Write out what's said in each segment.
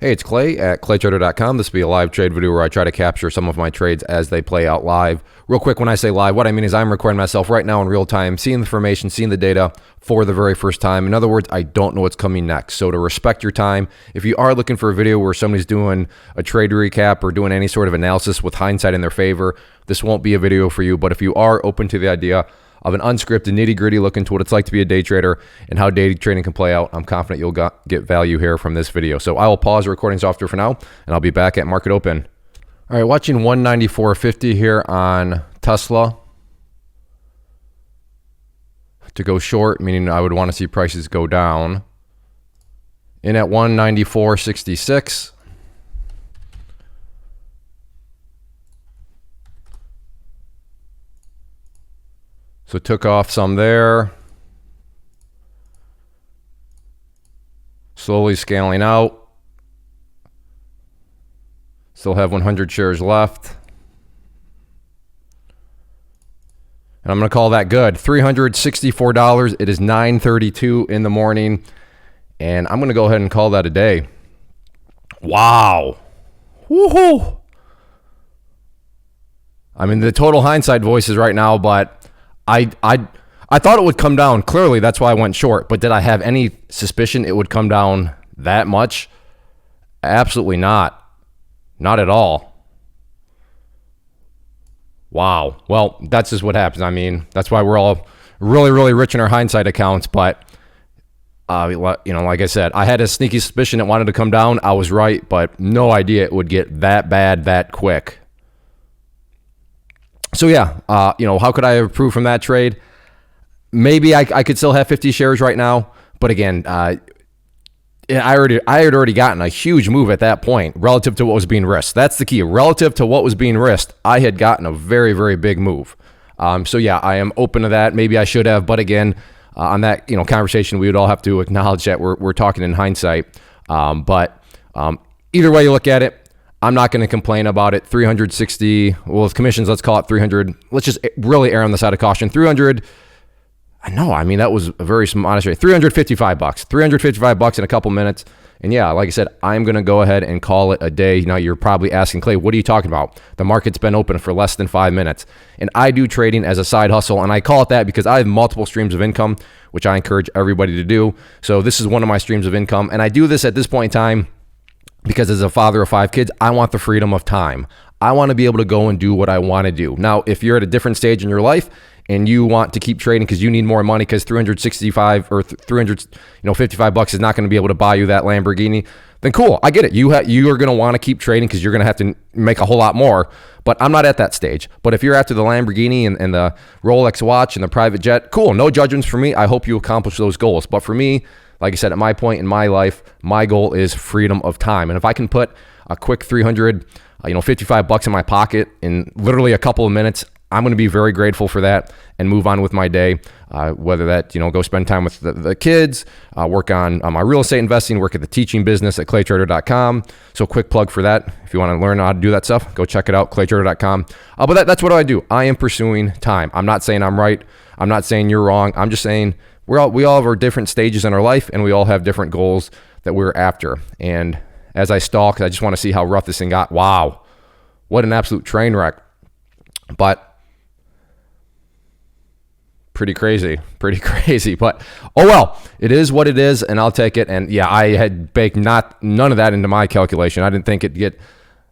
Hey, it's Clay at claytrader.com. This will be a live trade video where I try to capture some of my trades as they play out live. Real quick, when I say live, what I mean is I'm recording myself right now in real time, seeing the information, seeing the data for the very first time. In other words, I don't know what's coming next. So to respect your time, if you are looking for a video where somebody's doing a trade recap or doing any sort of analysis with hindsight in their favor, this won't be a video for you. But if you are open to the idea of an unscripted, nitty-gritty look into what it's like to be a day trader and how day trading can play out, I'm confident you'll get value here from this video. So I will pause the recording software for now, and I'll be back at market open. All right, watching 194.50 here on Tesla to go short, meaning I would want to see prices go down. In at 194.66. So took off some there. Slowly scaling out. Still have 100 shares left. And I'm going to call that good. $364. It is 9:32 in the morning. And I'm going to go ahead and call that a day. Wow. Woohoo. I mean, the total hindsight voices right now, but I thought it would come down. Clearly, that's why I went short. But did I have any suspicion it would come down that much? Absolutely not. Not at all. Wow. Well, that's just what happens. I mean, that's why we're all really, really rich in our hindsight accounts. But, you know, like I said, I had a sneaky suspicion it wanted to come down. I was right, but no idea it would get that bad that quick. So yeah, you know, how could I have improved from that trade? Maybe I could still have 50 shares right now, but again, I had already gotten a huge move at that point relative to what was being risked. That's the key. Relative to what was being risked, I had gotten a very, very big move. So yeah, I am open to that. Maybe I should have, but again, on that conversation, we would all have to acknowledge that we're talking in hindsight. But either way you look at it, I'm not going to complain about it. 360, well, with commissions, let's call it 300. Let's just really err on the side of caution. 300, I mean, that was a very modest rate. $355. $355 in a couple minutes. And yeah, like I said, I'm going to go ahead and call it a day. Now, you're probably asking, Clay, what are you talking about? The market's been open for less than 5 minutes. And I do trading as a side hustle, and I call it that because I have multiple streams of income, which I encourage everybody to do. So this is one of my streams of income. And I do this at this point in time because as a father of 5 kids, I want the freedom of time. I want to be able to go and do what I want to do. Now, if you're at a different stage in your life and you want to keep trading because you need more money because 365 or 355 bucks is not going to be able to buy you that Lamborghini, then cool, I get it. You are going to want to keep trading because you're going to have to make a whole lot more. But I'm not at that stage. But if you're after the Lamborghini and the Rolex watch and the private jet, cool, no judgments for me. I hope you accomplish those goals. But for me, like I said, at my point in my life, my goal is freedom of time. And if I can put a quick 55 bucks in my pocket in literally a couple of minutes, I'm going to be very grateful for that and move on with my day. Whether that, go spend time with the kids, work on my real estate investing, work at the teaching business at claytrader.com. So quick plug for that. If you want to learn how to do that stuff, go check it out, claytrader.com. But that's what I do. I am pursuing time. I'm not saying I'm right. I'm not saying you're wrong. I'm just saying we all have our different stages in our life, and we all have different goals that we're after. And as I stalk, I just want to see how rough this thing got. Wow, what an absolute train wreck. But pretty crazy. But oh well, it is what it is, and I'll take it. And yeah, I had baked none of that into my calculation. I didn't think it'd get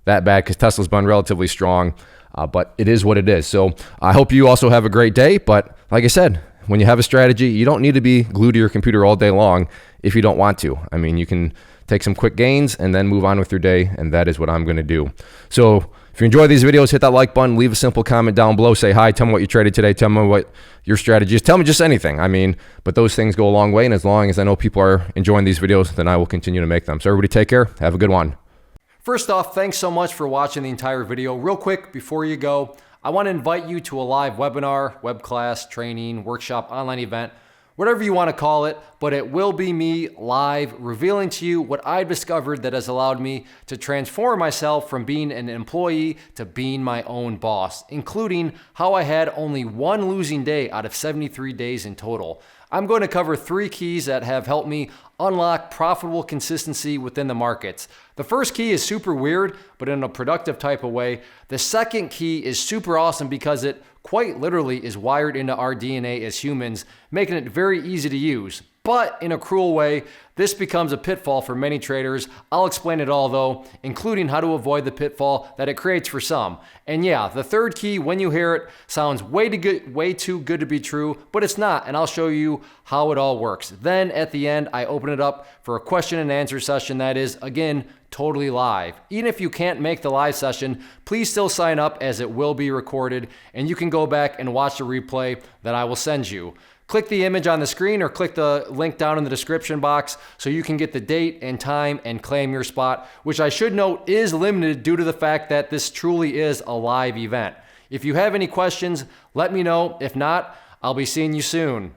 that bad because Tesla's been relatively strong. But it is what it is. So I hope you also have a great day. But like I said, when you have a strategy, you don't need to be glued to your computer all day long if you don't want to. I mean, you can take some quick gains and then move on with your day, and that is what I'm going to do. So if you enjoy these videos, hit that like button, leave a simple comment down below, say hi, tell me what you traded today, tell me what your strategy is, tell me just anything. I mean, but those things go a long way, and as long as I know people are enjoying these videos, then I will continue to make them. So everybody take care. Have a good one. First off, thanks so much for watching the entire video. Real quick, before you go, I want to invite you to a live webinar, web class, training, workshop, online event, whatever you want to call it, but it will be me live revealing to you what I've discovered that has allowed me to transform myself from being an employee to being my own boss, including how I had only one losing day out of 73 days in total. I'm going to cover 3 keys that have helped me unlock profitable consistency within the markets. The first key is super weird, but in a productive type of way. The second key is super awesome because it quite literally is wired into our DNA as humans, making it very easy to use. But in a cruel way, this becomes a pitfall for many traders. I'll explain it all though, including how to avoid the pitfall that it creates for some. And yeah, the third key, when you hear it, sounds way too good to be true, but it's not, and I'll show you how it all works. Then at the end, I open it up for a question and answer session that is, again, totally live. Even if you can't make the live session, please still sign up as it will be recorded, and you can go back and watch the replay that I will send you. Click the image on the screen or click the link down in the description box so you can get the date and time and claim your spot, which I should note is limited due to the fact that this truly is a live event. If you have any questions, let me know. If not, I'll be seeing you soon.